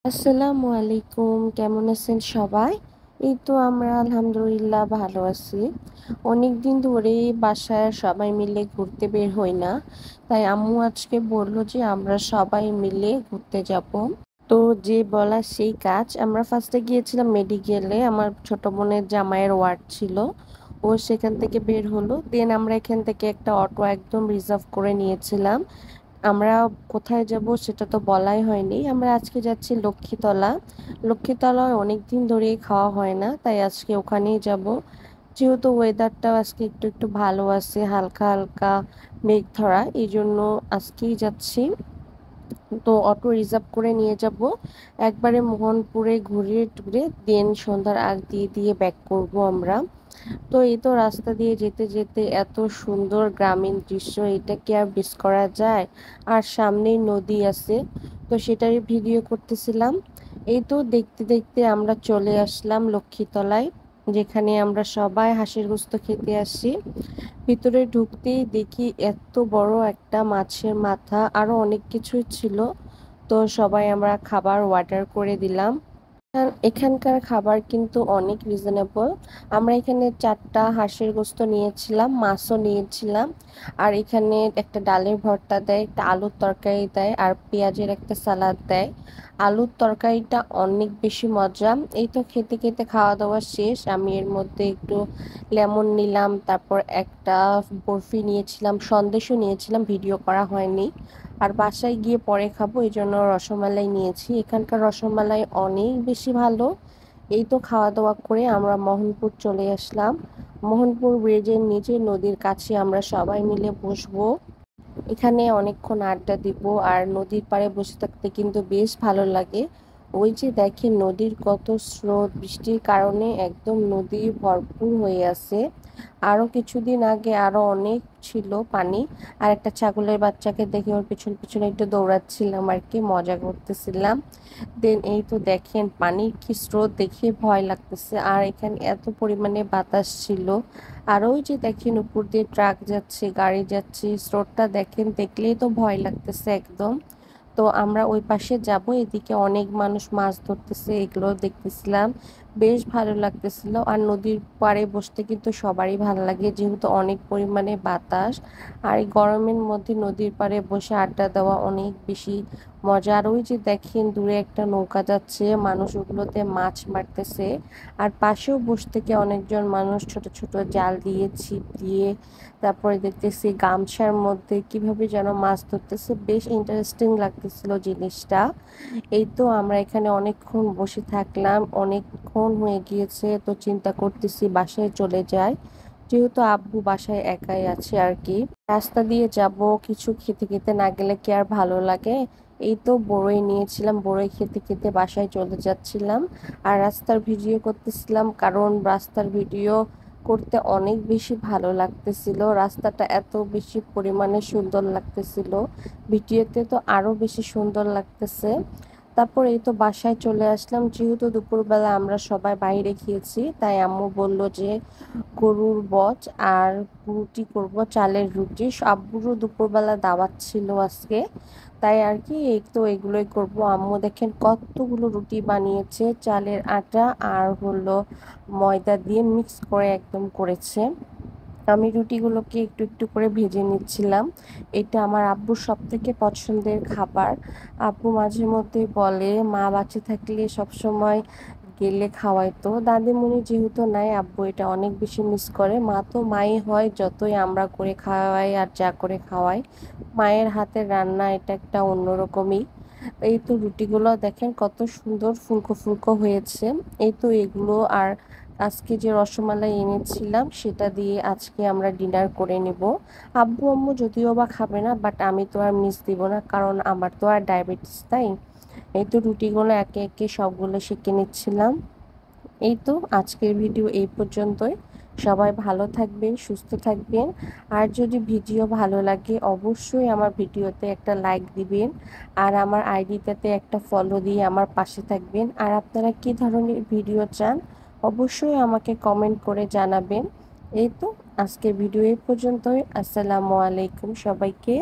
আসসালামু আলাইকুম, কেমন আছেন সবাই? এই তো আমরা আলহামদুলিল্লাহ ভালো আছি। অনেকদিন ধরেই বাসায় সবাই মিলে ঘুরতে বের হই না, তাই আম্মু আজকে বললো যে আমরা সবাই মিলে ঘুরতে যাব। তো যে বলা সেই কাজ। আমরা ফার্স্টে গিয়েছিলাম মেডিকেলে, আমার ছোট বোনের জামাইয়ের ওয়ার্ড ছিল। ও সেখান থেকে বের হলো, দেন আমরা এখান থেকে একটা অটো একদম রিজার্ভ করে নিয়েছিলাম। আমরা কোথায় যাব সেটা তো বলাই হয়নি। আমরা আজকে যাচ্ছি লক্ষ্মীতলা। লক্ষ্মীতলায় অনেক দিন ধরেই খাওয়া হয় না, তাই আজকে ওখানেই যাব। যেহেতু ওয়েদারটাও আজকে একটু একটু ভালো আছে, হালকা হালকা মেঘ ধরা, এই জন্য আজকেই যাচ্ছি। তো অটো রিজার্ভ করে নিয়ে যাব, একবারে মোহনপুরে ঘুরে টুরে দেন সন্ধ্যার আগ দিয়ে দিয়ে ব্যাক করব আমরা। তো এই তো রাস্তা দিয়ে যেতে যেতে এত সুন্দর গ্রামীণ দৃশ্য, এটা কি আর মিস করা যায়? আর সামনেই নদী আছে, তো সেটারই ভিডিও করতেছিলাম। এই তো দেখতে দেখতে আমরা চলে আসলাম লক্ষ্মীতলায়, যেখানে আমরা সবাই হাঁসের গোস্ত খেতে আসি। ভিতরে ঢুকতেই দেখি এত বড় একটা মাছের মাথা, আরো অনেক কিছুই ছিল। তো সবাই আমরা খাবার অর্ডার করে দিলাম। আর এখানকার খাবার কিন্তু অনেক রিজনেবল। আমরা এখানে 4টা হাঁসের গোস্ত নিয়েছিলাম, মাছও নিয়েছিলাম। আর এখানে একটা ডালের ভর্তা দেয়, একটা আলুর তরকারি দেয়, আর পেঁয়াজের একটা সালাদ দেয়। আলুর তরকারিটা অনেক বেশি মজা। এই তো খেতে খেতে খাওয়া দাওয়া শেষ। আমি এর মধ্যে একটু লেমন নিলাম, তারপর একটা বরফি নিয়েছিলাম, সন্দেশও নিয়েছিলাম, ভিডিও করা হয়নি। আর বাসায় গিয়ে পরে খাবো, এই জন্য রসমালাই নিয়েছি। এখানকার রসমালাই অনেক বেশি ভালো। এই তো খাওয়া দাওয়া করে আমরা মোহনপুর চলে আসলাম। মোহনপুর ব্রিজের নিচে নদীর কাছে আমরা সবাই মিলে বসবো, এখানে অনেকক্ষণ আড্ডা দিব। আর নদীর পাড়ে বসে থাকতে কিন্তু বেশ ভালো লাগে। ওই যে দেখেন নদীর কত স্রোত, বৃষ্টির কারণে একদম নদী ভরপুর হয়ে আছে। আরো কিছুদিন আগে আরো অনেক ছিল পানি। আর একটা ছাগলের বাচ্চাকে দেখে ওর পিছন পিছনে একটু দৌড়াচ্ছিলাম আর কি, মজা করতেছিলাম। দেন এই তো দেখেন পানির কি স্রোত, দেখে ভয় লাগতেছে। আর এখানে এত পরিমাণে বাতাস ছিল। আর ওই যে দেখেন উপর দিয়ে ট্রাক যাচ্ছে, গাড়ি যাচ্ছে, স্রোতটা দেখেন, দেখলেই তো ভয় লাগতেছে একদম। তো আমরা ওই পাশে যাব, এদিকে অনেক মানুষ মাছ ধরতেছে, এগুলো দেখতেছিলাম, বেশ ভালো লাগতেছিল। আর নদীর পাড়ে বসতে কিন্তু সবারই ভালো লাগে, যেহেতু অনেক পরিমাণে বাতাস। আর এই গরমের মধ্যে নদীর পাড়ে বসে আড্ডা দেওয়া অনেক বেশি মজা। আর ওই যে দেখেন দূরে একটা নৌকা যাচ্ছে, মানুষ ওগুলোতে মাছ মারতেছে। আর পাশেও বসে থেকে অনেকজন মানুষ ছোট ছোট জাল দিয়ে, ছিপ দিয়ে, তারপরে দেখতেছি গামছার মধ্যে কিভাবে যেন মাছ ধরতেছে, বেশ ইন্টারেস্টিং লাগতেছিল জিনিসটা। এই তো আমরা এখানে অনেকক্ষণ বসে থাকলাম, অনেকক্ষণ হয়ে গিয়েছে, তো চিন্তা করতেছি বাসায় চলে যাই, যেহেতু আব্বু বাসায় একাই আছে আর কি। রাস্তা দিয়ে যাব, কিছু খেতে খেতে না গেলে কি আর ভালো লাগে। এই তো বড়ই নিয়েছিলাম, বড়ই খেতে খেতে বাসায় চলে যাচ্ছিলাম। আর রাস্তার ভিডিও করতেছিলাম, কারণ রাস্তার ভিডিও করতে অনেক বেশি ভালো লাগতেছিল, রাস্তাটা এত বেশি পরিমাণে সুন্দর লাগতেছিল। ভিডিওতে তো আরো বেশি সুন্দর লাগতেছে। তারপর এই তো বাসায় চলে আসলাম, যেহেতু দুপুরবেলা আমরা সবাই বাইরে খেয়েছি, তাই আম্মু বলল যে গরুর বচ আর রুটি করব, চালের রুটি। আব্বুরও দুপুরবেলা দাওয়াত ছিল আজকে, তাই আর কি এই তো এগুলোই করব। আম্মু দেখেন কতগুলো রুটি বানিয়েছে, চালের আটা আর হলো ময়দা দিয়ে মিক্স করে একদম করেছে। আমি রুটিগুলোকে একটু একটু করে ভেজে নিচ্ছিলাম। এটা আমার আব্বুর সব থেকে পছন্দের খাবার। আব্বু মাঝে মধ্যে বলে মা বাঁচে থাকলে সব সময় গেলে খাওয়াইতো, দাদিমণি যেহেতু নাই, আব্বু এটা অনেক বেশি মিস করে। মা তো মাই হয়, যতই আমরা করে খাওয়াই আর যা করে খাওয়াই, মায়ের হাতের রান্না এটা একটা অন্যরকমই। এই তো রুটিগুলো দেখেন কত সুন্দর ফুলকো ফুলকো হয়েছে। এই তো এগুলো আর আজকে যে রসমালাই এনেছিলাম সেটা দিয়ে আজকে আমরা ডিনার করে নিব। আব্বু আম্মু যদিও বা খাবে না, বাট আমি তো আর মিস দিব না, কারণ আমার তো আর ডায়াবেটিস, তাই। এই তো রুটিগুলো একে একে সবগুলো সেঁকে নিচ্ছিলাম। এই তো আজকের ভিডিও এই পর্যন্তই। সবাই ভালো থাকবেন, সুস্থ থাকবেন। আর যদি ভিডিও ভালো লাগে অবশ্যই আমার ভিডিওতে একটা লাইক দিবেন, আর আমার আইডিটাতে একটা ফলো দিয়ে আমার পাশে থাকবেন। আর আপনারা কি ধরনের ভিডিও চান অবশ্যই আমাকে কমেন্ট করে জানাবেন। এই তো আজকের ভিডিও এই পর্যন্তই। আসসালামু আলাইকুম সবাইকে।